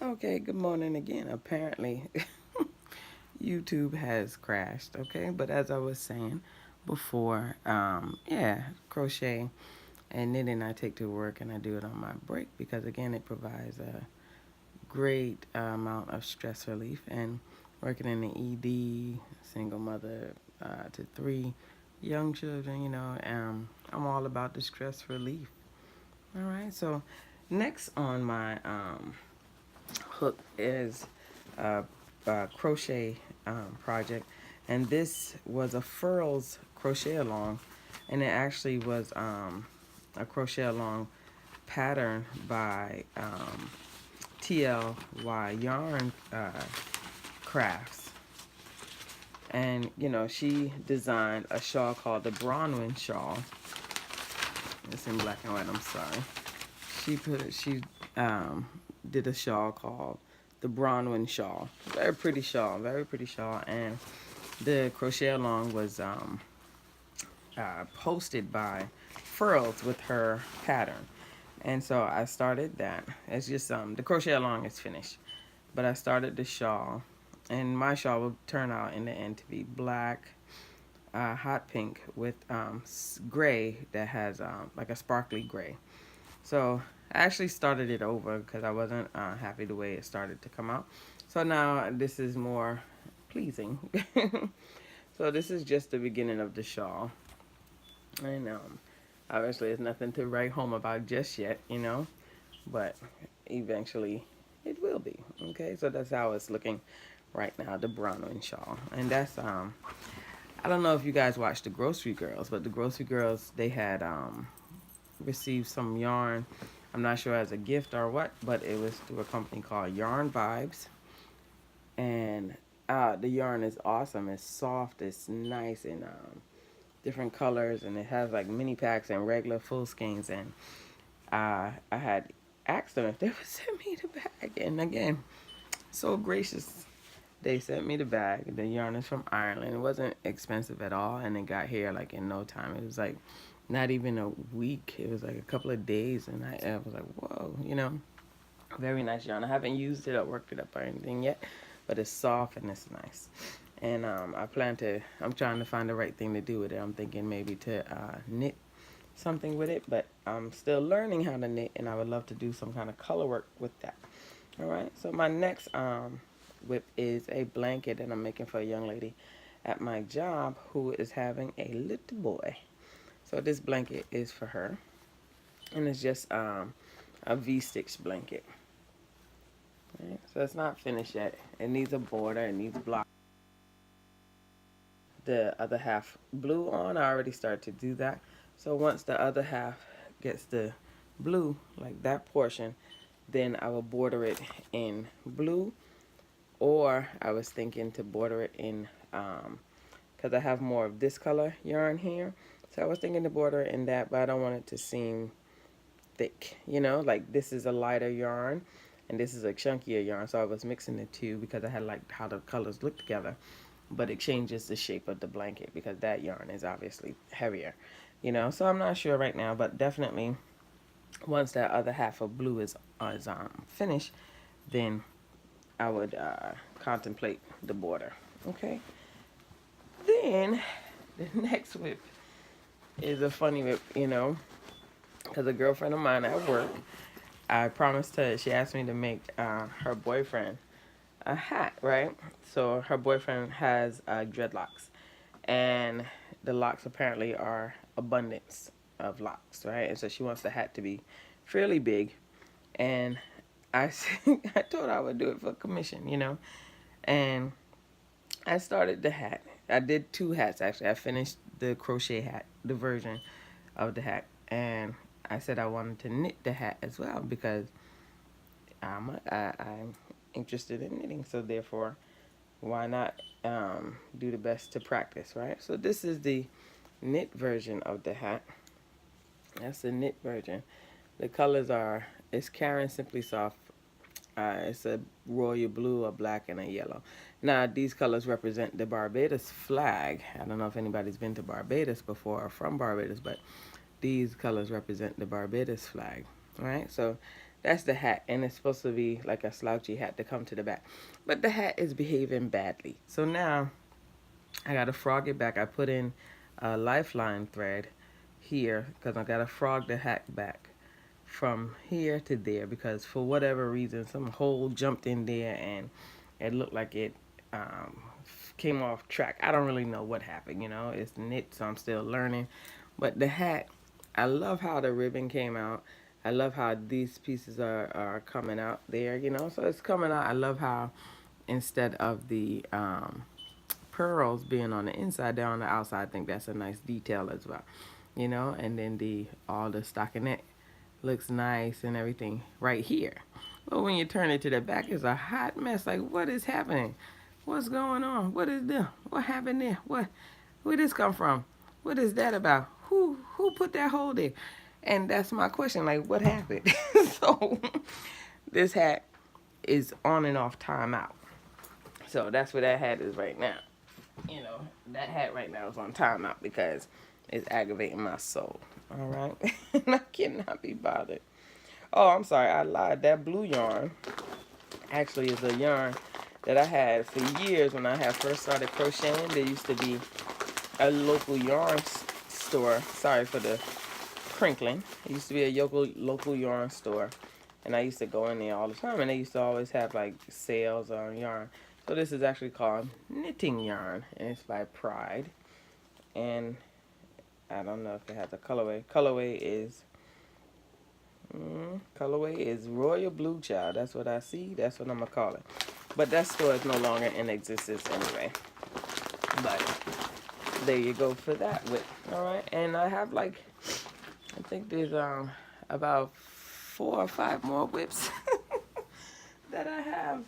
Okay, good morning again. Apparently, YouTube has crashed, okay? But as I was saying before, yeah, crochet and knitting I take to work and I do it on my break because, again, it provides a great amount of stress relief. And working in the ED, single mother to three young children, I'm all about the stress relief. All right, so next on my hook is a, a crochet project, and this was a furls crochet along, and it actually was a crochet along pattern by TLY Yarn Crafts. And she designed a shawl called the Bronwyn shawl. It's in black and white. I'm sorry. She um, did a shawl called the Bronwyn shawl. Very pretty shawl, very pretty shawl. And the crochet along was posted by Furls with her pattern. And so I started that. It's just the crochet along is finished, but I started the shawl, and my shawl will turn out in the end to be black, hot pink with gray that has like a sparkly gray. So I actually started it over because I wasn't happy the way it started to come out. So now this is more pleasing. So this is just the beginning of the shawl. And obviously there's nothing to write home about just yet, but eventually it will be. Okay, so that's how it's looking right now, the Bronwyn shawl. And that's I don't know if you guys watched the Grocery Girls, but the Grocery Girls, they had received some yarn. I'm not sure as a gift or what, but it was through a company called Yarn Vibes. And the yarn is awesome. It's soft, it's nice, and different colors, and it has like mini packs and regular full skeins. And I had asked them if they would send me the bag, and again, so gracious. They sent me the bag. The yarn is from Ireland. It wasn't expensive at all, and it got here like in no time. It was like not even a week. It was like a couple of days, and I was like, whoa. Very nice yarn. I haven't used it or worked it up or anything yet, but it's soft and it's nice. And I'm trying to find the right thing to do with it. I'm thinking maybe to knit something with it, but I'm still learning how to knit, and I would love to do some kind of color work with that. All right, so my next whip is a blanket that I'm making for a young lady at my job who is having a little boy. So this blanket is for her, and it's just a V-stitch blanket. Right? So it's not finished yet. It needs a border, it needs block. The other half blue on, I already started to do that. So once the other half gets the blue, like that portion, then I will border it in blue, or I was thinking to border it in, because I have more of this color yarn here. So I was thinking to border it in that, but I don't want it to seem thick, like this is a lighter yarn and this is a chunkier yarn. So I was mixing the two because I had liked how the colors look together, but it changes the shape of the blanket because that yarn is obviously heavier. So I'm not sure right now, but definitely once that other half of blue is finished, then I would contemplate the border. Okay. Then the next whip is a funny whip, because a girlfriend of mine at work, I promised her, she asked me to make her boyfriend a hat, right? So her boyfriend has dreadlocks, and the locks apparently are abundance of locks, right? And so she wants the hat to be fairly big, and I I told her I would do it for commission, and I started the hat. I did two hats actually. I finished the crochet hat, the version of the hat, and I said I wanted to knit the hat as well because I'm interested in knitting. So therefore, why not do the best to practice, right? So this is the knit version of the hat. That's the knit version. The colors are, it's Karen Simply Soft. It's a royal blue, a black, and a yellow. Now, these colors represent the Barbados flag. I don't know if anybody's been to Barbados before or from Barbados, but these colors represent the Barbados flag, right? So That's the hat, and it's supposed to be like a slouchy hat to come to the back. But the hat is behaving badly. So now I got to frog it back. I put in a lifeline thread here because I got to frog the hat back from here to there because for whatever reason some hole jumped in there and it looked like it um, came off track. I don't really know what happened, you know. It's knit, so I'm still learning. But the hat, I love how the ribbon came out. I love how these pieces are coming out there, you know. So it's coming out. I love how instead of the pearls being on the inside, they're on the outside. I think that's a nice detail as well, you know. And then all the stockinette looks nice and everything right here. But when you turn it to the back, it's a hot mess. Like, what is happening? What's going on? What is this? What happened there? Where this come from? What is that about? Who put that hole there? And that's my question. Like, what happened? So this hat is on and off timeout. So that's where that hat is right now. You know, that hat right now is on timeout because it's aggravating my soul. All right, and I cannot be bothered. Oh, I'm sorry, I lied. That blue yarn actually is a yarn that I had for years when I had first started crocheting. There used to be a local yarn store. Sorry for the crinkling. It used to be a local yarn store, and I used to go in there all the time, and they used to always have like sales on yarn. So this is actually called knitting yarn, and it's by Pride. And I don't know if it has a colorway. Colorway is Royal Blue Child. That's what I see. That's what I'm gonna call it. But that store is no longer in existence anyway. But there you go for that whip. All right, and I have like, I think there's about 4 or 5 more whips that I have.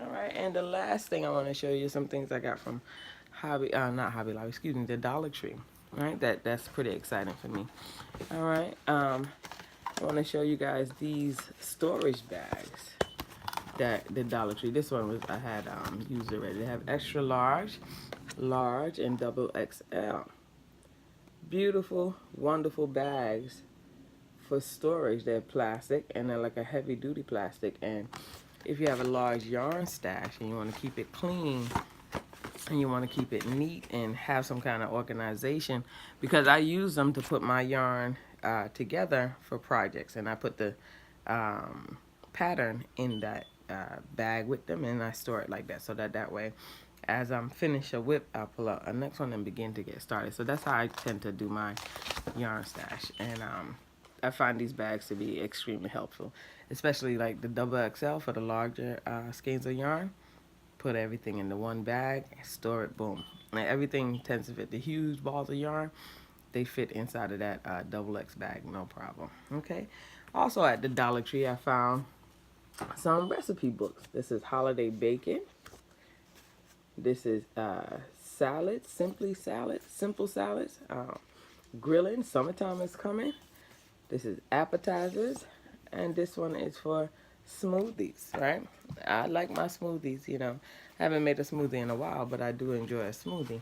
All right, and the last thing I want to show you some things I got from not Hobby Lobby, excuse me, the Dollar Tree. All right, that's pretty exciting for me. All right, I want to show you guys these storage bags that the Dollar Tree. This one was I had used already. They have extra large, large, and double XL. Beautiful, wonderful bags for storage. They're plastic and they're like a heavy duty plastic. And if you have a large yarn stash and you want to keep it clean and you want to keep it neat and have some kind of organization, because I use them to put my yarn together for projects, and I put the pattern in that bag with them, and I store it like that, so that way as I'm finish a whip, I'll pull out a next one and begin to get started. So that's how I tend to do my yarn stash. And I find these bags to be extremely helpful, especially like the double XL for the larger skeins of yarn. Put everything into one bag, store it, boom. And everything tends to fit. The huge balls of yarn, they fit inside of that double X bag, no problem. Okay. Also at the Dollar Tree, I found some recipe books. This is holiday bacon. This is salads, simple salads. Grilling, summertime is coming. This is appetizers, and this one is for smoothies, right? I like my smoothies, you know. I haven't made a smoothie in a while, but I do enjoy a smoothie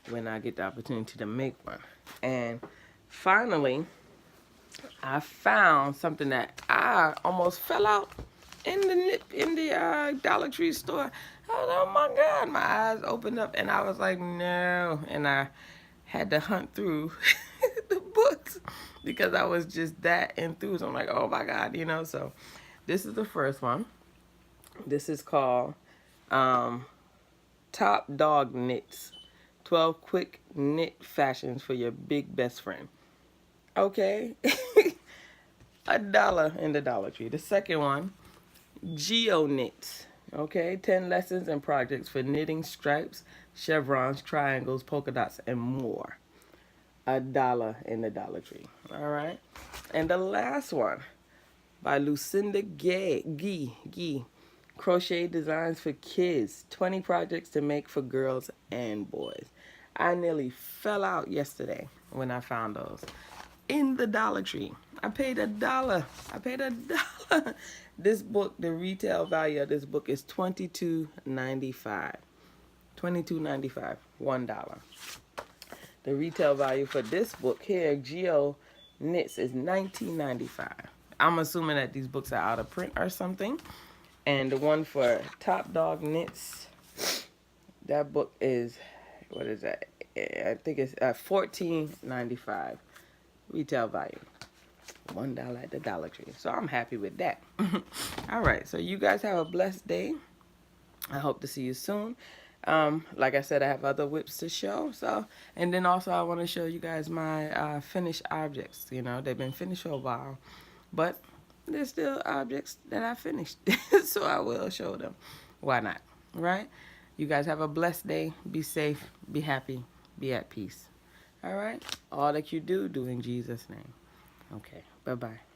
when I get the opportunity to make one. And finally, I found something that I almost fell out in the Dollar Tree store. I was, oh my God, my eyes opened up and I was like, no. And I had to hunt through the books because I was just that enthused. I'm like, oh my God, you know. So this is the first one. This is called Top Dog Knits. 12 quick knit fashions for your big best friend. Okay. $1 in the Dollar Tree. The second one, Geo Knits. Okay, 10 lessons and projects for knitting stripes, chevrons, triangles, polka dots, and more. $1 in the Dollar Tree. All right. And the last one by Lucinda Gee. Crochet designs for kids. 20 projects to make for girls and boys. I nearly fell out yesterday when I found those in the Dollar Tree. I paid $1. This book, the retail value of this book is $22.95. $22.95. $1. The retail value for this book here, Geo Knits, is $19.95. I'm assuming that these books are out of print or something. And the one for Top Dog Knits, that book is, what is that? I think it's $14.95 retail value. $1 at the Dollar Tree. So I'm happy with that. All right. So you guys have a blessed day. I hope to see you soon. Like I said, I have other WIPs to show. So, and then also I want to show you guys my finished objects. You know, they've been finished for a while, but there's still objects that I finished. So I will show them. Why not? Right? You guys have a blessed day. Be safe. Be happy. Be at peace. All right? All that you do, do in Jesus' name. Okay. Bye-bye.